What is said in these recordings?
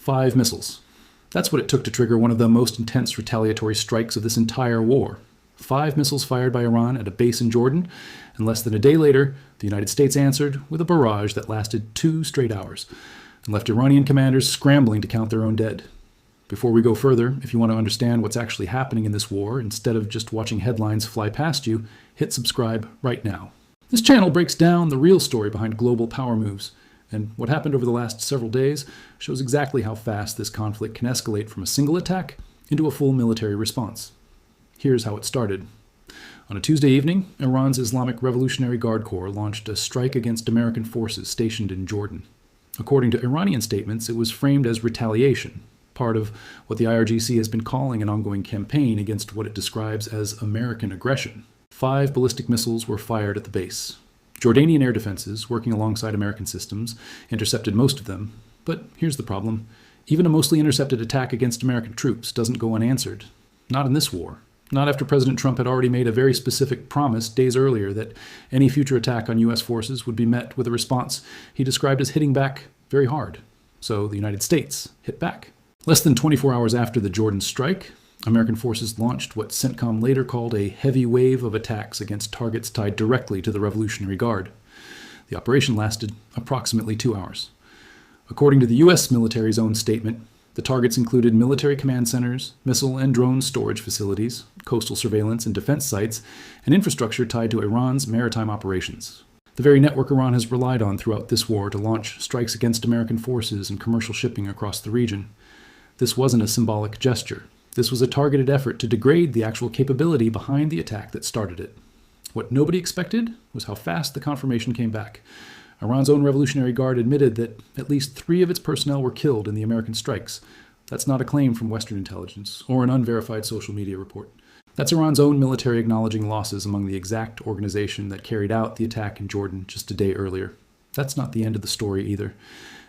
5 missiles. That's what it took to trigger one of the most intense retaliatory strikes of this entire war. 5 missiles fired by Iran at a base in Jordan, and less than a day later, the United States answered with a barrage that lasted 2 straight hours and left Iranian commanders scrambling to count their own dead. Before we go further, if you want to understand what's actually happening in this war, instead of just watching headlines fly past you, hit subscribe right now. This channel breaks down the real story behind global power moves, and what happened over the last several days shows exactly how fast this conflict can escalate from a single attack into a full military response. Here's how it started. On a Tuesday evening, Iran's Islamic Revolutionary Guard Corps launched a strike against American forces stationed in Jordan. According to Iranian statements, it was framed as retaliation, part of what the IRGC has been calling an ongoing campaign against what it describes as American aggression. 5 ballistic missiles were fired at the base. Jordanian air defenses, working alongside American systems, intercepted most of them. But here's the problem. Even a mostly intercepted attack against American troops doesn't go unanswered. Not in this war. Not after President Trump had already made a very specific promise days earlier that any future attack on U.S. forces would be met with a response he described as hitting back very hard. So the United States hit back. Less than 24 hours after the Jordan strike, American forces launched what CENTCOM later called a heavy wave of attacks against targets tied directly to the Revolutionary Guard. The operation lasted approximately 2 hours. According to the U.S. military's own statement, the targets included military command centers, missile and drone storage facilities, coastal surveillance and defense sites, and infrastructure tied to Iran's maritime operations. The very network Iran has relied on throughout this war to launch strikes against American forces and commercial shipping across the region. This wasn't a symbolic gesture. This was a targeted effort to degrade the actual capability behind the attack that started it. What nobody expected was how fast the confirmation came back. Iran's own Revolutionary Guard admitted that at least 3 of its personnel were killed in the American strikes. That's not a claim from Western intelligence or an unverified social media report. That's Iran's own military acknowledging losses among the exact organization that carried out the attack in Jordan just a day earlier. That's not the end of the story either.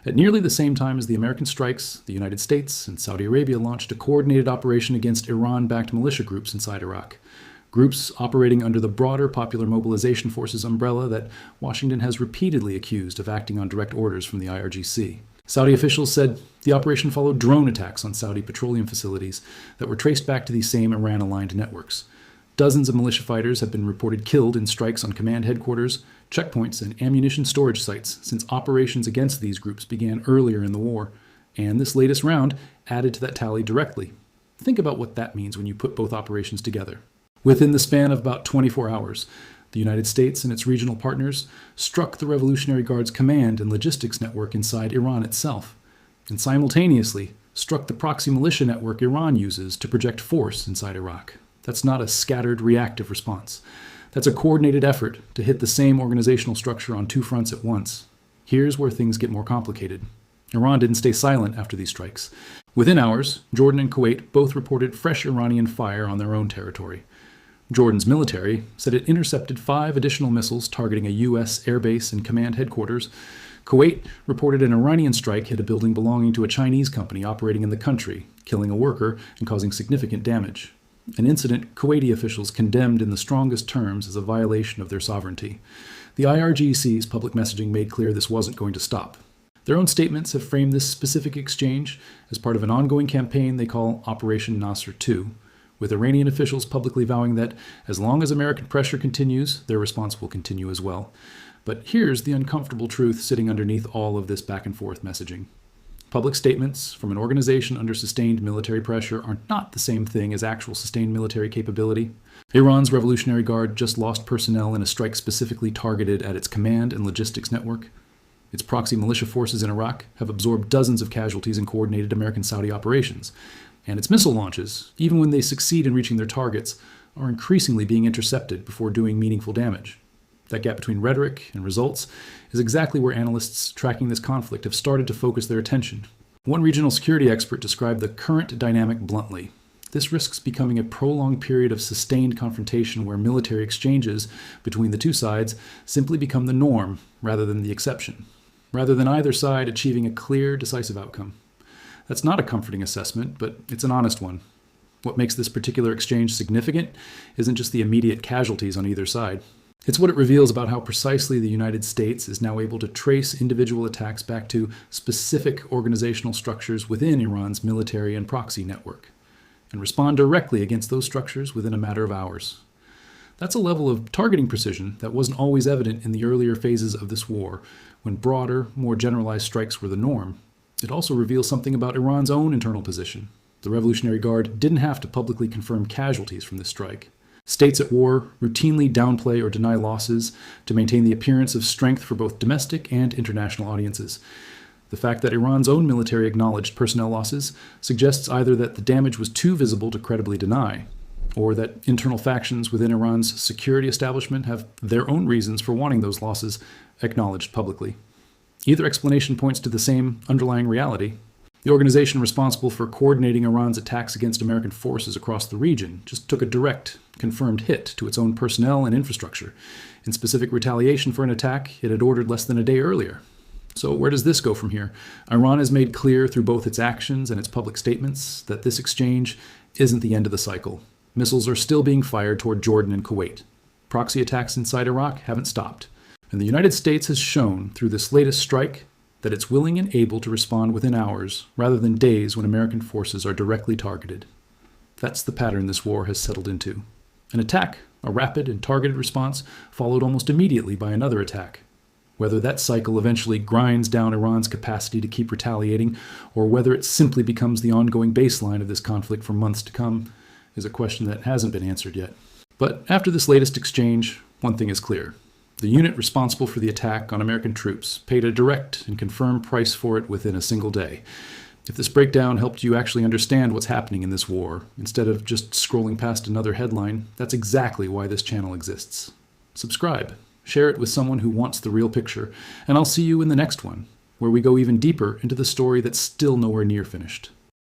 At nearly the same time as the American strikes, the United States and Saudi Arabia launched a coordinated operation against Iran-backed militia groups inside Iraq. Groups operating under the broader Popular Mobilization Forces umbrella that Washington has repeatedly accused of acting on direct orders from the IRGC. Saudi officials said the operation followed drone attacks on Saudi petroleum facilities that were traced back to these same Iran-aligned networks. Dozens of militia fighters have been reported killed in strikes on command headquarters, checkpoints, and ammunition storage sites since operations against these groups began earlier in the war, and this latest round added to that tally directly. Think about what that means when you put both operations together. Within the span of about 24 hours, the United States and its regional partners struck the Revolutionary Guard's command and logistics network inside Iran itself, and simultaneously struck the proxy militia network Iran uses to project force inside Iraq. That's not a scattered, reactive response. That's a coordinated effort to hit the same organizational structure on 2 fronts at once. Here's where things get more complicated. Iran didn't stay silent after these strikes. Within hours, Jordan and Kuwait both reported fresh Iranian fire on their own territory. Jordan's military said it intercepted 5 additional missiles targeting a U.S. airbase and command headquarters. Kuwait reported an Iranian strike hit a building belonging to a Chinese company operating in the country, killing a worker and causing significant damage. An incident Kuwaiti officials condemned in the strongest terms as a violation of their sovereignty. The IRGC's public messaging made clear this wasn't going to stop. Their own statements have framed this specific exchange as part of an ongoing campaign they call Operation Nasr II, with Iranian officials publicly vowing that as long as American pressure continues, their response will continue as well. But here's the uncomfortable truth sitting underneath all of this back-and-forth messaging. Public statements from an organization under sustained military pressure are not the same thing as actual sustained military capability. Iran's Revolutionary Guard just lost personnel in a strike specifically targeted at its command and logistics network. Its proxy militia forces in Iraq have absorbed dozens of casualties in coordinated American-Saudi operations. And its missile launches, even when they succeed in reaching their targets, are increasingly being intercepted before doing meaningful damage. That gap between rhetoric and results is exactly where analysts tracking this conflict have started to focus their attention. One regional security expert described the current dynamic bluntly. This risks becoming a prolonged period of sustained confrontation where military exchanges between the two sides simply become the norm rather than the exception, rather than either side achieving a clear, decisive outcome. That's not a comforting assessment, but it's an honest one. What makes this particular exchange significant isn't just the immediate casualties on either side. It's what it reveals about how precisely the United States is now able to trace individual attacks back to specific organizational structures within Iran's military and proxy network, and respond directly against those structures within a matter of hours. That's a level of targeting precision that wasn't always evident in the earlier phases of this war, when broader, more generalized strikes were the norm. It also reveals something about Iran's own internal position. The Revolutionary Guard didn't have to publicly confirm casualties from this strike. States at war routinely downplay or deny losses to maintain the appearance of strength for both domestic and international audiences. The fact that Iran's own military acknowledged personnel losses suggests either that the damage was too visible to credibly deny, or that internal factions within Iran's security establishment have their own reasons for wanting those losses acknowledged publicly. Either explanation points to the same underlying reality. The organization responsible for coordinating Iran's attacks against American forces across the region just took a direct, confirmed hit to its own personnel and infrastructure, in specific retaliation for an attack it had ordered less than a day earlier. So where does this go from here? Iran has made clear through both its actions and its public statements that this exchange isn't the end of the cycle. Missiles are still being fired toward Jordan and Kuwait. Proxy attacks inside Iraq haven't stopped. And the United States has shown through this latest strike that it's willing and able to respond within hours rather than days when American forces are directly targeted. That's the pattern this war has settled into. An attack, a rapid and targeted response, followed almost immediately by another attack. Whether that cycle eventually grinds down Iran's capacity to keep retaliating, or whether it simply becomes the ongoing baseline of this conflict for months to come, is a question that hasn't been answered yet. But after this latest exchange, one thing is clear. The unit responsible for the attack on American troops paid a direct and confirmed price for it within a single day. If this breakdown helped you actually understand what's happening in this war, instead of just scrolling past another headline, that's exactly why this channel exists. Subscribe, share it with someone who wants the real picture, and I'll see you in the next one, where we go even deeper into the story that's still nowhere near finished.